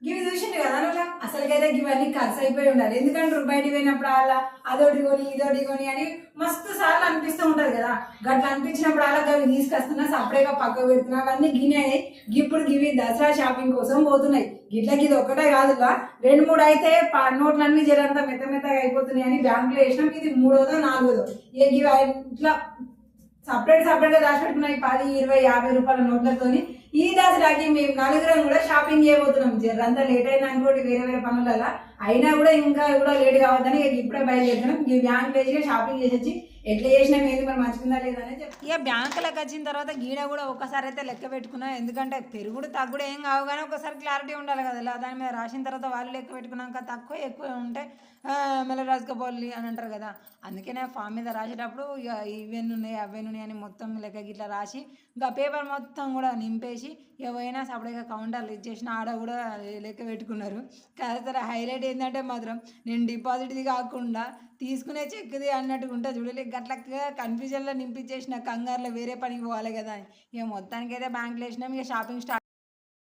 ఇవి చూసిండు కదా నువ్వు అసలుకైతే ఇవన్నీ ఖర్చు అయిపోయి ఉండాలి. ఎందుకంటే బయటికి పోయినప్పుడు అలా అదోటి కొని ఇదోటి కొని అని మస్తు సార్లు అనిపిస్తూ ఉంటది కదా. గట్ల అనిపించినప్పుడు అలా అవి తీసుకొస్తున్నా సపరేట్గా పక్కకు పెడుతున్నా అవన్నీ గినాయి. ఇప్పుడు గివి దసరా షాపింగ్ కోసం పోతున్నాయి. గిట్లకి ఇది ఒక్కటే కాదుగా 2-3 అయితే నోట్లన్నీ జరంతా మెత్త మెత్తగా అయిపోతున్నాయి అని బ్యాంకులో వేసినాం. ఇది 3వ 4వ ఇవి ఇట్లా సపరేట్గా దాచిపెట్టుకున్నాయి 10, 20, 50 రూపాయల నోట్లతోని. ఈ దసరాకి మేము నలుగురం కూడా షాపింగ్ చేయబోతున్నాం. జరంతా లేట్ అయినా అనుకోండి వేరే పనులలో అయినా కూడా ఇంకా కూడా లేట్ కావద్దని ఇప్పుడే బయలుదేరుతున్నాం. ఈ బ్యాంక్ వేసిగా షాపింగ్ చేసి ఎట్లా చేసినా ఏది మరి మంచిగా లేదని చెప్పి ఇక బ్యాంకులకు వచ్చిన తర్వాత గీడ కూడా ఒకసారి అయితే లెక్క పెట్టుకున్నా. ఎందుకంటే పెరుగుడు తగ్గుడు ఏం కావు కానీ ఒకసారి క్లారిటీ ఉండాలి కదా. దాని మీద రాసిన తర్వాత వాళ్ళు లెక్క పెట్టుకున్నాక తక్కువ ఎక్కువ ఉంటే మళ్ళీ రాసుకపోవాలి అని అంటారు కదా. అందుకనే ఫామ్ మీద రాసేటప్పుడు ఇక ఇవన్నీ ఉన్నాయి అవన్నీ ఉన్నాయి అని మొత్తం లెక్క గిట్లా రాసి ఇంకా పేపర్ మొత్తం కూడా నింపేసి ఏవైనా సపరేట్గా కౌంటర్లు ఇచ్చేసిన ఆడ కూడా లెక్క పెట్టుకున్నారు. కాదు హైలైట్ ఏంటంటే మాత్రం నేను డిపాజిట్ది కాకుండా తీసుకునే చెక్ది అన్నట్టుగా ఉంటుంది చూడలే. గట్ల కన్ఫ్యూజన్లో నింపించేసిన కంగారులో వేరే పనికి పోవాలి కదా. ఇక మొత్తానికి అయితే బ్యాంకులో వేసినాం. ఇక షాపింగ్ స్టార్ట్